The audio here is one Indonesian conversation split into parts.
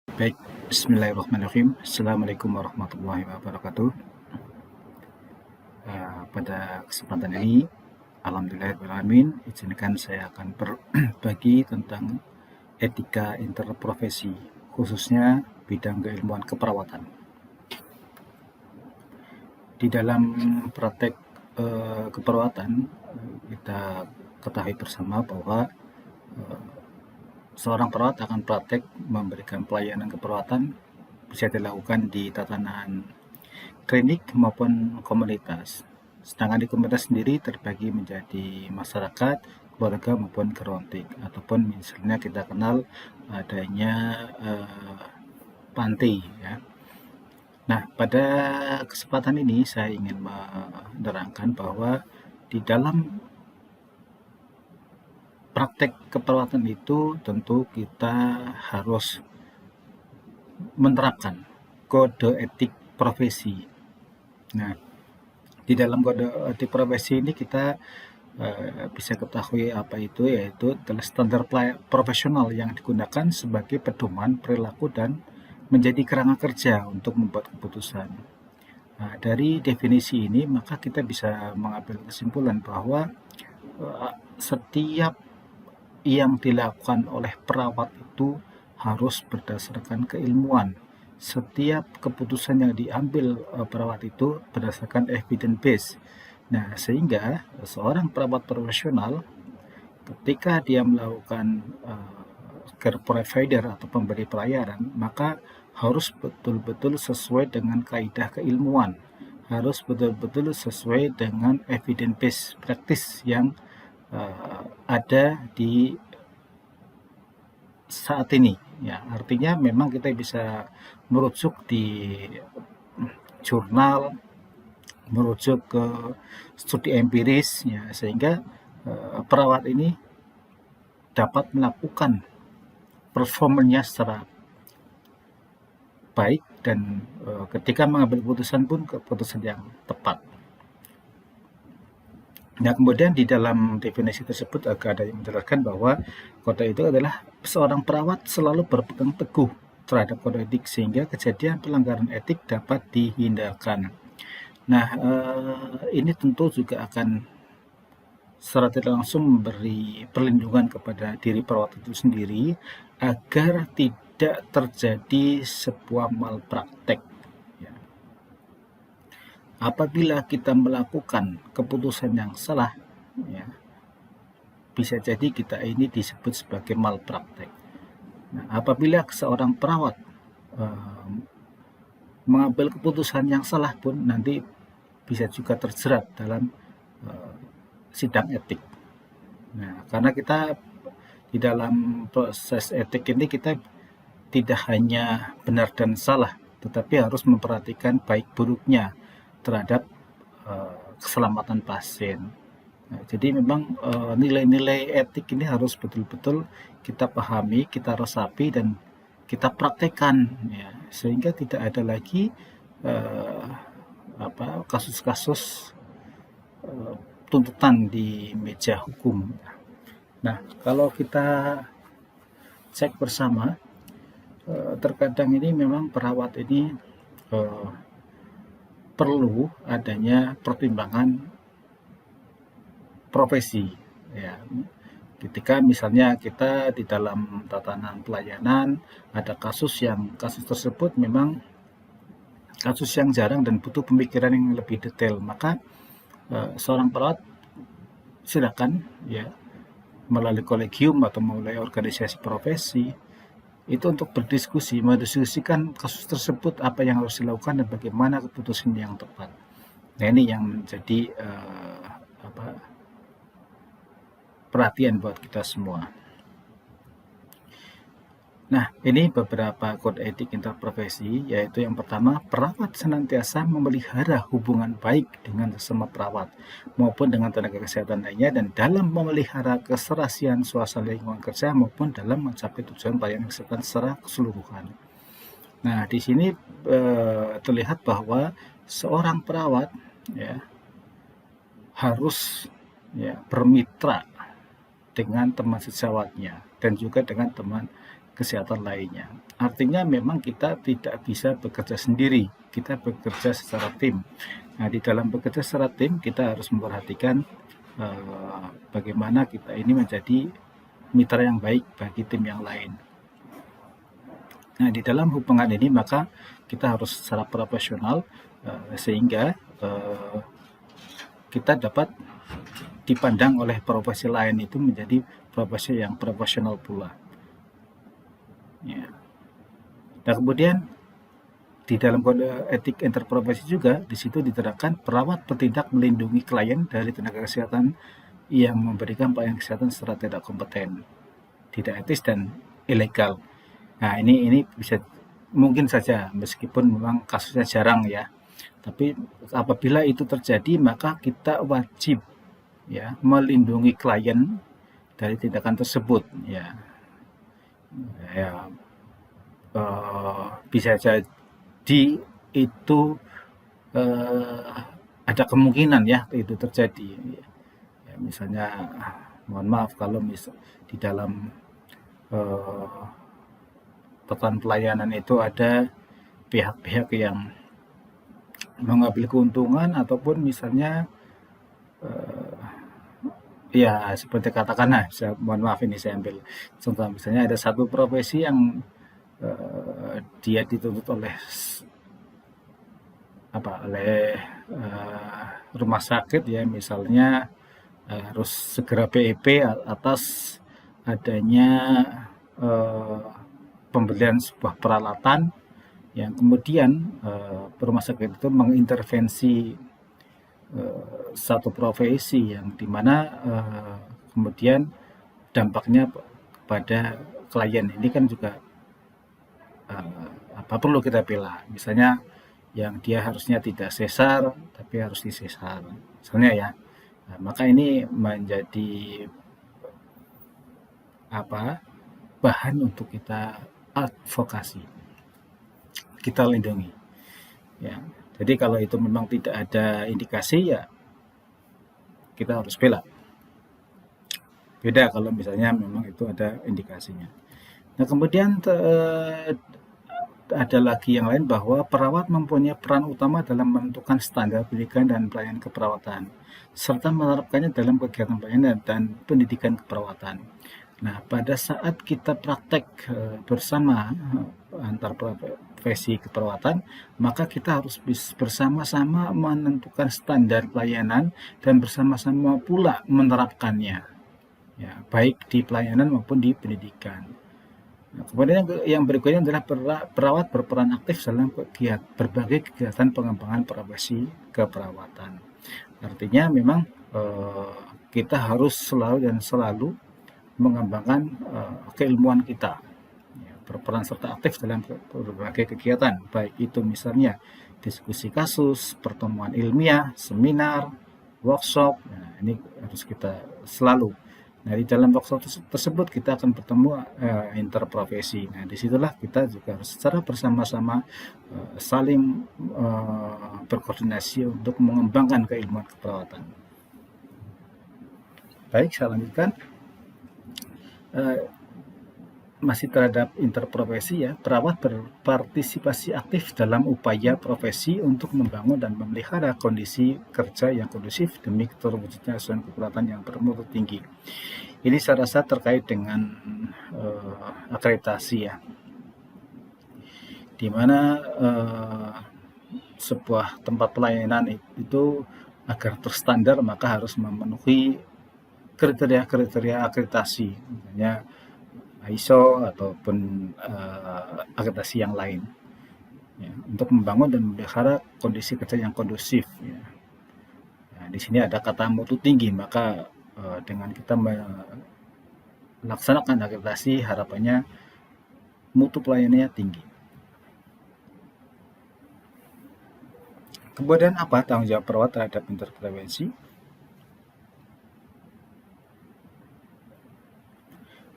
Baik, bismillahirrahmanirrahim. Assalamualaikum warahmatullahi wabarakatuh. Pada kesempatan ini, alhamdulillahirrahmanirrahim, izinkan saya akan berbagi tentang etika interprofesi, khususnya bidang keilmuan keperawatan. Di dalam praktek keperawatan, kita ketahui bersama bahwa seorang perawat akan praktek memberikan pelayanan keperawatan bisa dilakukan di tatanan klinik maupun komunitas. Sedangkan di komunitas sendiri terbagi menjadi masyarakat, keluarga maupun gerontik, ataupun misalnya kita kenal adanya panti ya. Nah, pada kesempatan ini saya ingin menerangkan bahwa di dalam praktek keperawatan itu tentu kita harus menerapkan kode etik profesi. Nah, di dalam kode etik profesi ini kita bisa ketahui apa itu, yaitu adalah standar profesional yang digunakan sebagai pedoman perilaku dan menjadi kerangka kerja untuk membuat keputusan. Nah, dari definisi ini maka kita bisa mengambil kesimpulan bahwa setiap yang dilakukan oleh perawat itu harus berdasarkan keilmuan. Setiap keputusan yang diambil perawat itu berdasarkan evidence base. Nah, sehingga seorang perawat profesional ketika dia melakukan care provider atau pemberi pelayanan, maka harus betul-betul sesuai dengan kaidah keilmuan, harus betul-betul sesuai dengan evidence based practice yang ada di saat ini ya. Artinya memang kita bisa merujuk di jurnal, merujuk ke studi empiris ya, sehingga perawat ini dapat melakukan performanya secara baik dan ketika mengambil keputusan pun keputusan yang tepat. Nah, kemudian di dalam definisi tersebut agak ada yang menjelaskan bahwa kode itu adalah seorang perawat selalu berpegang teguh terhadap kode etik sehingga kejadian pelanggaran etik dapat dihindarkan. Nah, ini tentu juga akan secara tidak langsung memberi perlindungan kepada diri perawat itu sendiri agar tidak terjadi sebuah malpraktek. Apabila kita melakukan keputusan yang salah, ya, bisa jadi kita ini disebut sebagai malpraktek. Nah, apabila seorang perawat mengambil keputusan yang salah pun nanti bisa juga terjerat dalam sidang etik. Nah, karena kita di dalam proses etik ini kita tidak hanya benar dan salah, tetapi harus memperhatikan baik buruknya terhadap keselamatan pasien. Nah, jadi memang nilai-nilai etik ini harus betul-betul kita pahami, kita resapi dan kita praktekkan ya, sehingga tidak ada lagi kasus-kasus tuntutan di meja hukum. Nah, kalau kita cek bersama, terkadang ini memang perawat ini perlu adanya pertimbangan profesi ya. Ketika misalnya kita di dalam tatanan pelayanan ada kasus tersebut memang kasus yang jarang dan butuh pemikiran yang lebih detail, maka seorang perawat silakan ya melalui kolegium atau melalui organisasi profesi itu untuk mendiskusikan kasus tersebut, apa yang harus dilakukan dan bagaimana keputusan yang tepat. Nah, ini yang menjadi perhatian buat kita semua. Nah, ini beberapa kode etik interprofesi, yaitu yang pertama, perawat senantiasa memelihara hubungan baik dengan sesama perawat maupun dengan tenaga kesehatan lainnya dan dalam memelihara keserasian suasana lingkungan kerja maupun dalam mencapai tujuan pelayanan kesehatan secara keseluruhan. Nah, di sini terlihat bahwa seorang perawat ya harus ya bermitra dengan teman sejawatnya dan juga dengan teman kesehatan lainnya. Artinya memang kita tidak bisa bekerja sendiri, kita bekerja secara tim. Nah, di dalam bekerja secara tim kita harus memperhatikan bagaimana kita ini menjadi mitra yang baik bagi tim yang lain. Nah, di dalam hubungan ini maka kita harus secara profesional sehingga kita dapat dipandang oleh profesi lain itu menjadi profesi yang profesional pula. Ya. Nah, kemudian di dalam kode etik interprofesi juga di situ diterapkan perawat bertindak melindungi klien dari tenaga kesehatan yang memberikan pelayanan kesehatan secara tidak kompeten, tidak etis dan ilegal. Nah, ini bisa mungkin saja meskipun memang kasusnya jarang ya. Tapi apabila itu terjadi maka kita wajib ya melindungi klien dari tindakan tersebut ya. Ya bisa jadi itu ada kemungkinan ya itu terjadi. Ya, misalnya mohon maaf kalau di dalam peran pelayanan itu ada pihak-pihak yang mengambil keuntungan ataupun misalnya ya seperti katakanlah, mohon maaf ini saya ambil contoh misalnya ada satu profesi yang dia dituntut oleh rumah sakit ya, misalnya harus segera BEP atas adanya pembelian sebuah peralatan yang kemudian rumah sakit itu mengintervensi satu profesi yang dimana kemudian dampaknya kepada klien ini kan juga perlu kita pilih. Misalnya yang dia harusnya tidak sesar tapi harus disesar misalnya ya. Nah, maka ini menjadi bahan untuk kita advokasi, kita lindungi ya. Jadi kalau itu memang tidak ada indikasi ya kita harus bela. Beda kalau misalnya memang itu ada indikasinya. Nah, kemudian ada lagi yang lain bahwa perawat mempunyai peran utama dalam menentukan standar pendidikan dan pelayanan keperawatan, serta menerapkannya dalam kegiatan pelayanan dan pendidikan keperawatan. Nah, pada saat kita praktek bersama antar profesi keperawatan, maka kita harus bersama-sama menentukan standar pelayanan dan bersama-sama pula menerapkannya, ya, baik di pelayanan maupun di pendidikan. Nah, kemudian yang berikutnya adalah perawat berperan aktif dalam berbagai kegiatan pengembangan profesi keperawatan. Artinya memang kita harus selalu mengembangkan keilmuan kita, ya, berperan serta aktif dalam berbagai kegiatan, baik itu misalnya diskusi kasus, pertemuan ilmiah, seminar, workshop. Nah, ini harus kita selalu. Nah, di dalam workshop tersebut kita akan bertemu interprofesi. Nah, disitulah kita juga harus secara bersama-sama saling berkoordinasi untuk mengembangkan keilmuan keperawatan. Baik, saya lanjutkan. Masih terhadap interprofesi ya, perawat berpartisipasi aktif dalam upaya profesi untuk membangun dan memelihara kondisi kerja yang kondusif demi terwujudnya asuhan keperawatan yang bermutu tinggi. Ini saya rasa terkait dengan akreditasi ya, di mana sebuah tempat pelayanan itu agar terstandar maka harus memenuhi kriteria-kriteria akreditasi, misalnya ISO ataupun akreditasi yang lain ya, untuk membangun dan memelihara kondisi kerja yang kondusif ya. Nah, di sini ada kata mutu tinggi, maka dengan kita melaksanakan akreditasi harapannya mutu pelayanannya tinggi. Kemudian apa tanggung jawab perawat terhadap intervensi?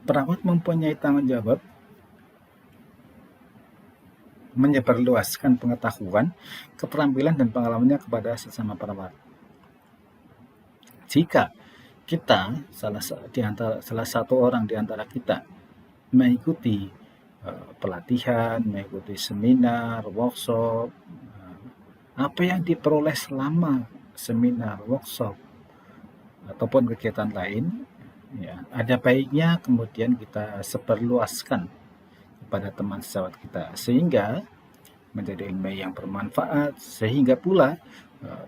Perawat mempunyai tanggung jawab menyebarluaskan pengetahuan, keterampilan dan pengalamannya kepada sesama perawat. Jika kita salah satu orang di antara kita mengikuti pelatihan, mengikuti seminar, workshop, apa yang diperoleh selama seminar, workshop, ataupun kegiatan lain, ya, ada baiknya kemudian kita sebarluaskan kepada teman sejawat kita, sehingga menjadi ilmu yang bermanfaat, sehingga pula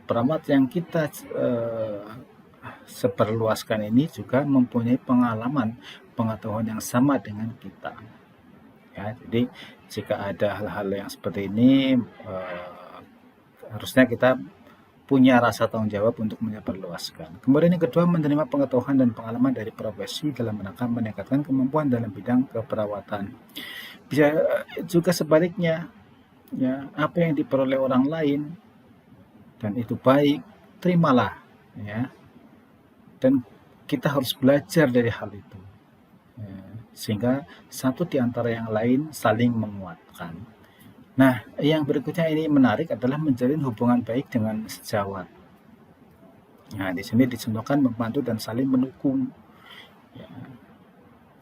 perawat yang kita sebarluaskan ini juga mempunyai pengalaman, pengetahuan yang sama dengan kita. Ya, jadi jika ada hal-hal yang seperti ini, harusnya kita punya rasa tanggung jawab untuk menyebarluaskan. Kemudian yang kedua, menerima pengetahuan dan pengalaman dari profesi dalam rangka meningkatkan kemampuan dalam bidang keperawatan. Bisa juga sebaliknya, ya, apa yang diperoleh orang lain dan itu baik, terimalah, ya. Dan kita harus belajar dari hal itu, ya, sehingga satu di antara yang lain saling menguatkan. Nah, yang berikutnya ini menarik adalah menjalin hubungan baik dengan sejawat. Nah, di sini dicontohkan membantu dan saling mendukung. Ya.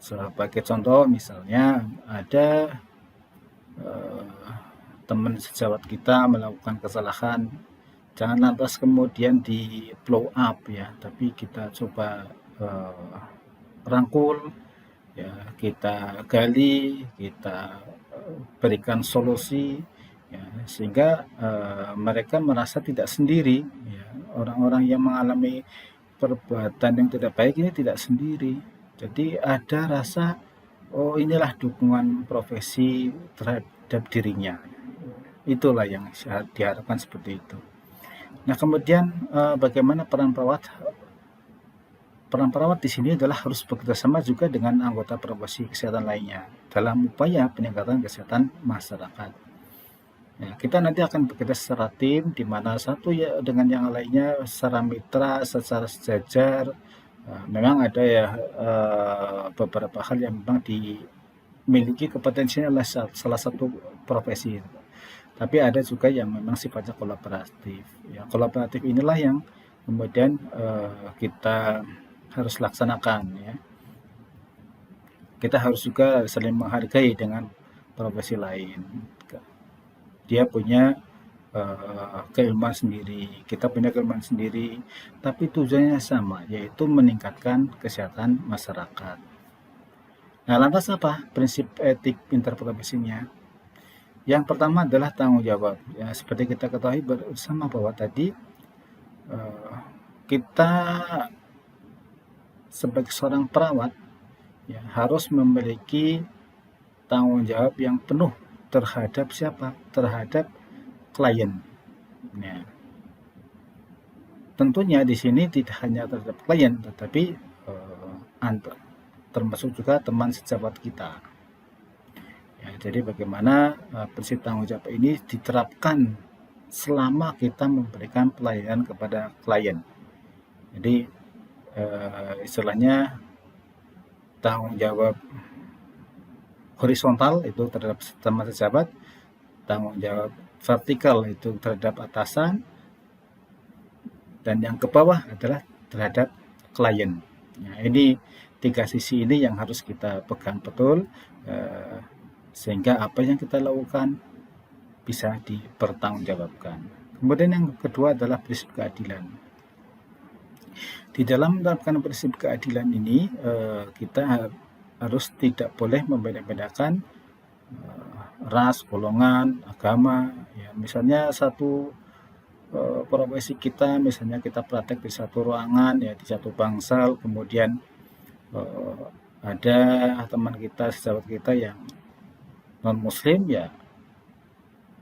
Sebagai contoh, misalnya ada teman sejawat kita melakukan kesalahan, jangan lantas kemudian di blow up, ya, tapi kita coba rangkul, ya, kita gali, kita berikan solusi, ya, sehingga mereka merasa tidak sendiri, ya. Orang-orang yang mengalami perbuatan yang tidak baik ini tidak sendiri, jadi ada rasa, oh, inilah dukungan profesi terhadap dirinya. Itulah yang diharapkan seperti itu. Nah, kemudian bagaimana peran perawat? Peran perawat di sini adalah harus bekerjasama juga dengan anggota profesi kesehatan lainnya dalam upaya peningkatan kesehatan masyarakat. Ya, kita nanti akan bekerja secara tim, di mana satu ya dengan yang lainnya secara mitra, secara sejajar. Memang ada ya beberapa hal yang memang dimiliki kompetensinya oleh salah satu profesi. Tapi ada juga yang memang sifatnya kolaboratif. Ya, kolaboratif inilah yang kemudian kita harus laksanakan, ya. Kita harus juga saling menghargai dengan profesi lain. Dia punya keilmuan sendiri, kita punya keilmuan sendiri, tapi tujuannya sama, yaitu meningkatkan kesehatan masyarakat. Nah, lantas apa prinsip etik interprofesinya? Yang pertama adalah tanggung jawab. Ya, seperti kita ketahui bersama bahwa tadi kita sebagai seorang perawat, ya, harus memiliki tanggung jawab yang penuh terhadap siapa? Terhadap klien. Ya. Tentunya di sini tidak hanya terhadap klien, tetapi termasuk juga teman sejawat kita. Ya, jadi bagaimana prinsip tanggung jawab ini diterapkan selama kita memberikan pelayanan kepada klien. Jadi istilahnya tanggung jawab horizontal itu terhadap teman sejawat, tanggung jawab vertikal itu terhadap atasan, dan yang ke bawah adalah terhadap klien. Nah, ini tiga sisi ini yang harus kita pegang betul, sehingga apa yang kita lakukan bisa dipertanggungjawabkan. Kemudian yang kedua adalah prinsip keadilan. Di dalam menerapkan prinsip keadilan ini, kita harus tidak boleh membeda-bedakan ras, golongan, agama. Ya, misalnya satu profesi kita, misalnya kita praktek di satu ruangan, ya, di satu bangsal, kemudian ada teman kita, sejawat kita yang non muslim, ya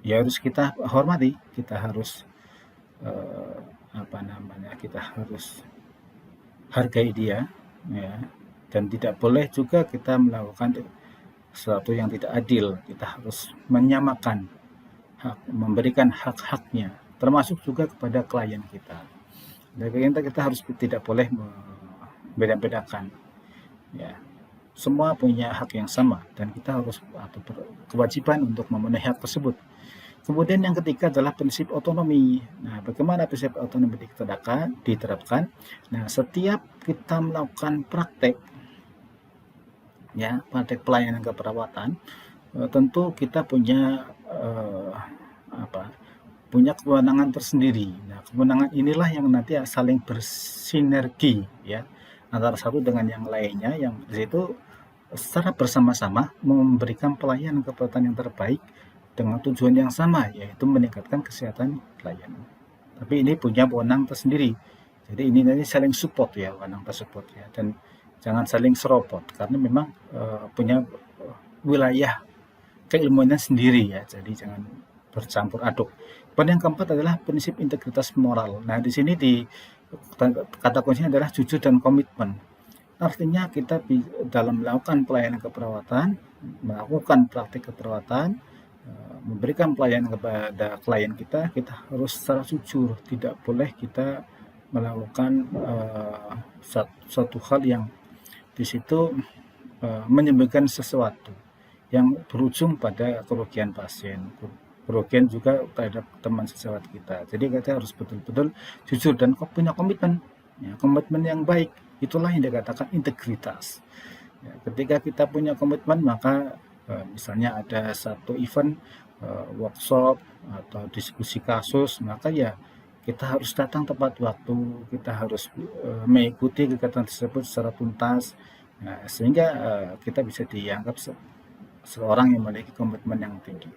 harus kita hormati, kita harus kita harus hargai dia, ya, dan tidak boleh juga kita melakukan sesuatu yang tidak adil. Kita harus menyamakan hak, memberikan hak-haknya, termasuk juga kepada klien kita. Dan kita harus tidak boleh membeda-bedakan, ya. Semua punya hak yang sama dan kita harus atau kewajiban untuk memenuhi hak tersebut. Kemudian yang ketiga adalah prinsip otonomi. Nah, bagaimana prinsip otonomi diterapkan? Nah, setiap kita melakukan praktek, ya, praktek pelayanan keperawatan, tentu kita punya apa, punya kewenangan tersendiri. Nah, kewenangan inilah yang nanti saling bersinergi ya antara satu dengan yang lainnya, yang di situ secara bersama-sama memberikan pelayanan keperawatan yang terbaik dengan tujuan yang sama, yaitu meningkatkan kesehatan klien. Tapi ini punya wewenang tersendiri. Jadi ini nanti saling support ya, wewenang tersebut ya, dan jangan saling seropot karena memang punya wilayah keilmuannya sendiri ya. Jadi jangan bercampur aduk. Dan yang keempat adalah prinsip integritas moral. Nah, di sini kata kuncinya adalah jujur dan komitmen. Artinya kita dalam melakukan pelayanan keperawatan, melakukan praktik keperawatan, memberikan pelayanan kepada klien kita, kita harus secara jujur. Tidak boleh kita melakukan suatu hal yang di situ menyembunyikan sesuatu yang berujung pada kerugian pasien, kerugian juga terhadap teman sejawat kita. Jadi kita harus betul-betul jujur dan punya komitmen, ya, komitmen yang baik. Itulah yang dikatakan integritas. Ya, ketika kita punya komitmen, maka misalnya ada satu event, workshop atau diskusi kasus, maka ya kita harus datang tepat waktu, kita harus mengikuti kegiatan tersebut secara tuntas, nah, sehingga kita bisa dianggap seorang yang memiliki komitmen yang tinggi.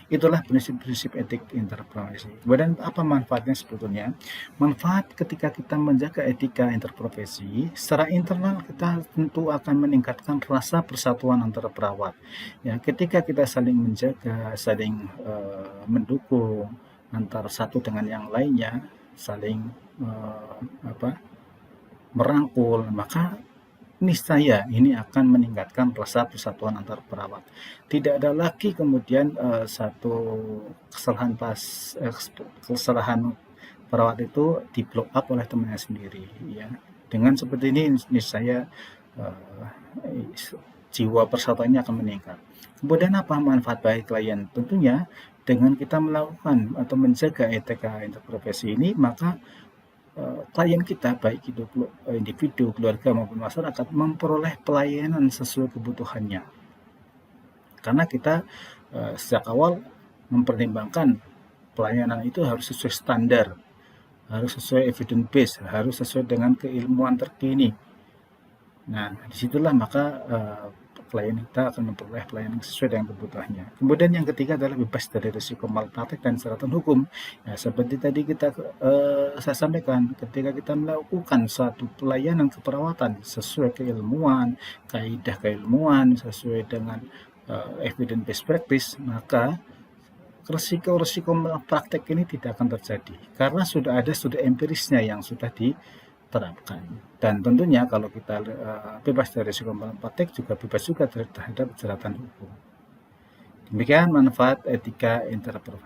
Itulah prinsip-prinsip etik interprofesi. Kemudian apa manfaatnya sebetulnya? Manfaat ketika kita menjaga etika interprofesi, secara internal kita tentu akan meningkatkan rasa persatuan antara perawat. Ya, ketika kita saling menjaga, saling mendukung antara satu dengan yang lainnya, saling merangkul, maka niscaya ini akan meningkatkan rasa persatuan antar perawat. Tidak ada lagi kemudian satu kesalahan perawat itu di blow up oleh temannya sendiri ya. Dengan seperti ini niscaya jiwa persatuannya akan meningkat. Kemudian apa manfaat bagi klien? Tentunya dengan kita melakukan atau menjaga etika interprofesi ini, maka klien kita, baik itu individu, keluarga maupun masyarakat, memperoleh pelayanan sesuai kebutuhannya. Karena kita sejak awal mempertimbangkan pelayanan itu harus sesuai standar, harus sesuai evidence base, harus sesuai dengan keilmuan terkini. Nah, disitulah maka klien kita akan memperoleh pelayanan sesuai dengan kebutuhannya. Kemudian yang ketiga adalah bebas dari risiko malpraktek dan syaratan hukum. Ya, seperti tadi saya sampaikan, ketika kita melakukan suatu pelayanan keperawatan sesuai keilmuan, kaidah keilmuan, sesuai dengan evidence based practice, maka risiko-risiko malpraktek ini tidak akan terjadi karena sudah ada studi empirisnya yang sudah diterapkan. Dan tentunya kalau kita bebas dari risiko malpraktek, juga bebas juga terhadap jeratan hukum. Demikian manfaat etika interprofesi.